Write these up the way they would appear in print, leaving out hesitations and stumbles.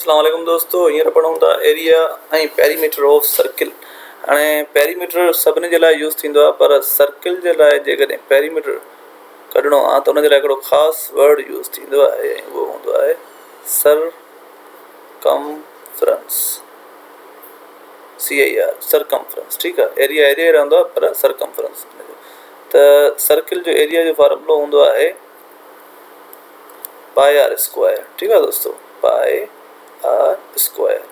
अस्सलाम वालेकुम दोस्तों, हींअर पढ़ूं था एरिया ऐं पेरीमीटर ऑफ सर्किल। हाणे पेरीमीटर सभिनी जे लाइ यूज़ थींदो आहे, पर सर्किल जे लाइ जेकॾहिं पेरीमीटर कढणो आहे त उन जे लाइ हिकिड़ो ख़ासि वर्ड यूज़ थींदो आहे, उहो हूंदो आहे सरकमफ्रेंस। CIR circumference. ठीकु आहे, एरिया एरिया ई रहंदो आहे, पर सरकमफ्रेंस त सर्किल जो एरिया जो फॉर्मूलो हूंदो आहे पाए आर स्क्वायर। ठीकु आहे दोस्तों, पाए आर स्क्वायर।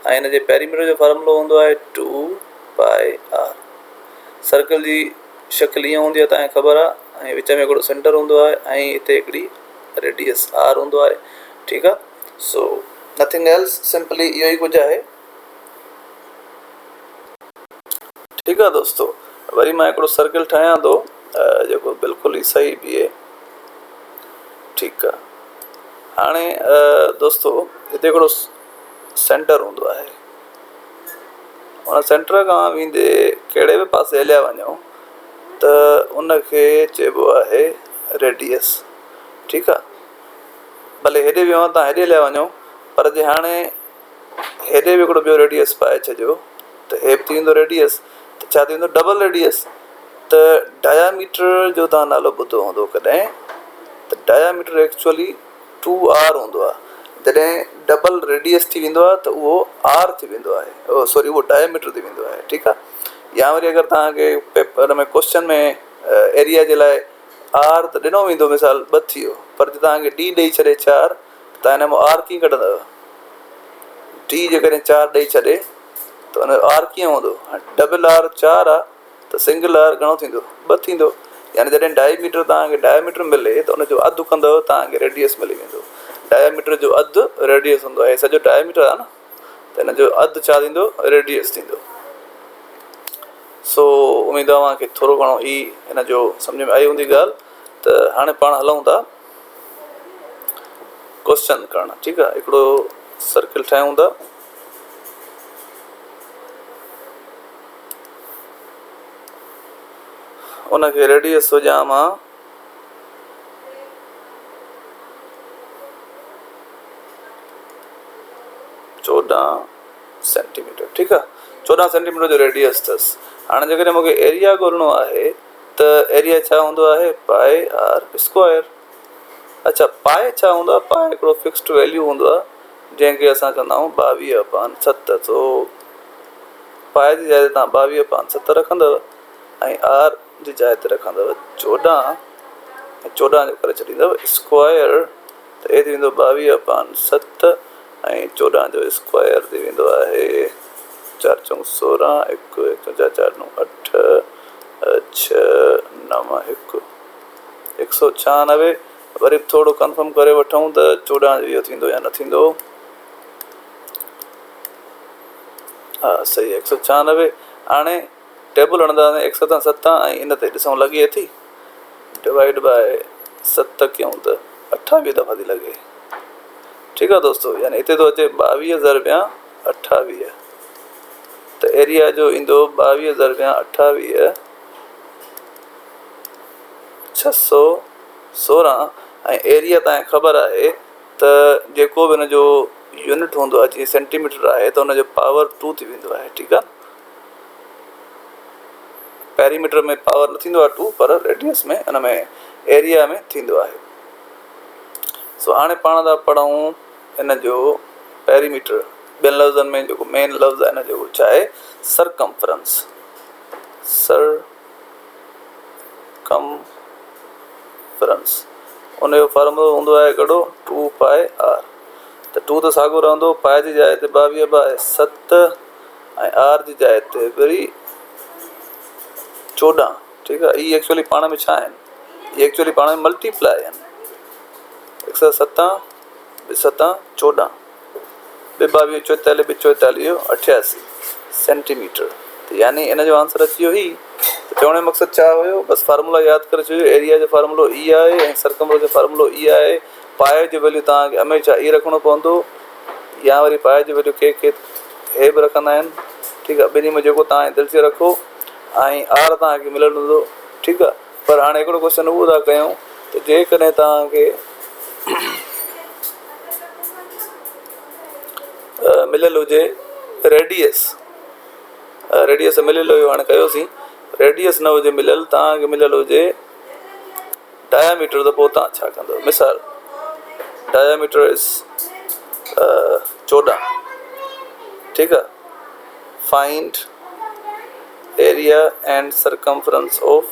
ऐं हिन जे पेरीमीटर जो फॉर्मूलो हूंदो आहे 2 पाए आर। सर्कल जी शक्ल ईअं हूंदी आहे, तव्हांखे ख़बर आहे, ऐं विच में हिकिड़ो सेंटर हूंदो आहे ऐं हिते हिकिड़ी रेडियस आर हूंदो आहे। ठीकु आहे, सो नथिंग एल्स, सिंपली इहो ई कुझु आहे। ठीकु आहे दोस्तों, वरी मां हिकिड़ो सर्किल ठाहियां थो जेको बिल्कुलु ई सही बीहे। ठीकु आहे, हाणे दोस्तों हिते हिकिड़ो सेंटर हूंदो आहे, उन सेंटर खां वेंदे कहिड़े बि पासे हलिया वञो त उनखे चइबो आहे रेडियस। ठीकु आहे, भले हेॾे वियो आहे, तव्हां हेॾे हलिया वञो, पर जे हाणे हेॾे बि हिकिड़ो ॿियो रेडियस पाए छॾियो त हे बि थी वेंदो रेडियस, त छा थी वेंदो डबल रेडियस। त डायामीटर जो तव्हां नालो ॿुधो हूंदो कॾहिं, त डायामीटर एक्चुअली 2R हूंदो आहे। जॾहिं डबल रेडियस थी वेंदो आहे त उहो आर थी वेंदो आहे, सॉरी उहो डायामीटर थी वेंदो आहे। ठीकु आहे, या वरी अगरि तव्हांखे पेपर में क्वेश्चन में एरिया जे लाइ आर त ॾिनो वेंदो, मिसाल 2 थी वियो, पर तव्हांखे डी ॾेई छॾे 4, तव्हां हिन में आर कीअं कढंदव? डी जेकॾहिं 4 ॾेई छॾे त हुन जो आर कीअं हूंदो? डबल आर 4 आहे त सिंगल आर घणो थींदो? 2 थींदो। यानी जॾहिं डायमीटर तव्हांखे डायमीटर मिले त उनजो अधु कंदव, तव्हांखे रेडियस मिली वेंदो। डायमीटर जो अधु रेडियस हूंदो आहे, सॼो डायमीटर आहे न, त हिन जो अधु छा थींदो? रेडियस थींदो। सो उमेदु आहे तव्हांखे थोरो घणो ई हिन जो सम्झ में आई हूंदी ॻाल्हि। त हाणे पाण हलूं था क्वेश्चन करणु। ठीकु आहे, हिकिड़ो सर्किल ठाहियूं था, उनखे रेडियस हुजां मां 14 सेंटीमीटर। ठीकु आहे, 14 सेंटीमीटर जो रेडियस अथसि। हाणे जेकॾहिं मूंखे एरिया ॻोल्हणो आहे त एरिया छा हूंदो आहे? पाए आर स्क्वायर। अच्छा, पाए छा हूंदो आहे? पाए हिकिड़ो फिक्स्ड वैल्यू हूंदो आहे, जंहिंखे असां चवंदा आहियूं 22/7। सो पाए जी जाइ ते तव्हां 22/7 रखंदव ऐं आर जी जाइ ते रखंदव 14, ऐं 14 जो करे छॾींदव स्क्वायर, त हे थी वेंदो 22/7 ऐं 14 जो स्क्वायर थी वेंदो आहे 4 × 16, 1 4 4 9 8 6 9 1 196। वरी थोरो कंफर्म करे वठूं त 14 जो इहो थींदो या न थींदो। हा सही, 196। हाणे टेबल हणंदासीं 1 7 7 ऐं इन ते ॾिसूं लॻे थी, डिवाइड बाय 7 कयूं त 28 दफ़ा थी लॻे। ठीकु आहे दोस्तों, यानी हिते थो अचे 22 ज़रबिया 28, त एरिया जो ईंदो 22 ज़रबिया 28 616। ऐं एरिया तव्हांखे ख़बर आहे त जेको बि हिन जो यूनिट हूंदो आहे, जीअं सेंटीमीटर आहे त हुनजो पावर 2 थी वेंदो आहे। ठीकु आहे, पेरीमीटर में पावर न थींदो आहे 2, पर रेडियस में हिन में एरिया में थींदो आहे। सो हाणे पाण था पढ़ूं हिन जो पेरीमीटर। ॿियनि लफ़्ज़नि में जेको मेन लफ़्ज़ आहे हिन जो छा आहे? सरकमफ्रेंस। सरकमफ्रेंस, उनजो फॉर्मूलो हूंदो आहे हिकिड़ो 2 पाए आर। त 2 त साॻियो रहंदो, पाए जी जाइ ते 22/7 ऐं आर जी जाइ ते वरी 14। ठीकु आहे, इहे एक्चुअली पाण में छा आहिनि? इहे एक्चुअली पाण में मल्टीप्लाई आहिनि। 107 7 14, 22 44 44 88 सेंटीमीटर। त यानी इन जो आंसर अची वियो ही। त चवण जो मक़सदु छा हुयो? बसि फार्मूला यादि करे छॾियो। एरिया जो फार्मूलो ई आहे ऐं सरकमफ्रेंस जो फार्मूलो ई आहे। पाए जो वैल्यू तव्हांखे हमेशह ई रखिणो पवंदो, या वरी पाए जो वैल्यू के हे बि रखंदा आहिनि। ठीकु आहे, ॿिन्ही में जेको तव्हां दिलि से रखो, ऐं आर तव्हांखे मिलंदो। ठीकु आहे, पर हाणे हिकिड़ो क्वेश्चन उहो था कयूं त जेकॾहिं तव्हांखे मिलियल हुजे रेडियस, रेडियस मिलियल हुयो, हाणे कयोसीं रेडियस न हुजे मिलियल, तव्हांखे मिलियल हुजे डायामीटर, त पोइ तव्हां छा कंदव? मिसाल डायामीटर इज़ 14, ठीकु आहे। Find area and circumference of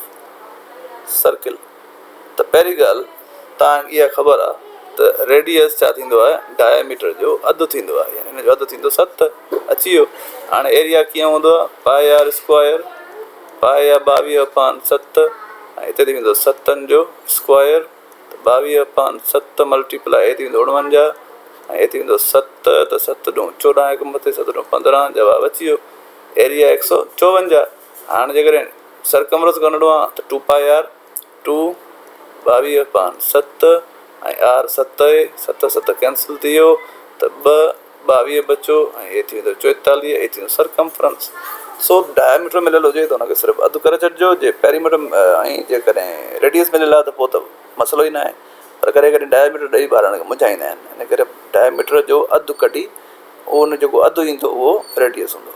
circle. त पहिरीं ॻाल्हि तव्हांखे इहा ख़बर आहे त रेडियस छा थींदो आहे, डायामीटर जो अधु थींदो आहे, यानी हिन जो अधु थींदो 7, अची वियो। हाणे एरिया कीअं हूंदो आहे, पाए आर स्क्वायर, पाए आहे 22/7, ऐं हिते थी वेंदो 7 जो स्क्वायर, त 22/7 मल्टीप्लाई थी वेंदो 49, ऐं हे थी वेंदो 7, त 7 ॾूं 14, हिकु मथे 7 ॾूं 15, जवाबु अची वियो। एरिया 154। हाणे जेकॾहिं सरकमफ्रेंस कढणो आहे त 2 पाए आर, 2 22/7 ऐं आर 7 आहे, 7 7 कैंसिल थी वियो, त 2 22 बचो, ऐं हे थी वेंदो 44, हे थी वेंदो सरकमफ्रेंस। सो डायमीटर मिलियल हुजे त हुनखे सिर्फ़ु अधु करे छॾिजो, जे पेरीमीटर ऐं जेकॾहिं रेडियस मिलियल आहे त पोइ त मसइलो ई न आहे, पर कॾहिं कॾहिं डायमीटर ॾेई ॿारनि खे मुंझाईंदा आहिनि, इन करे डायमीटर जो अधु कढी उहो हुन जेको अधु ईंदो उहो रेडियस हूंदो।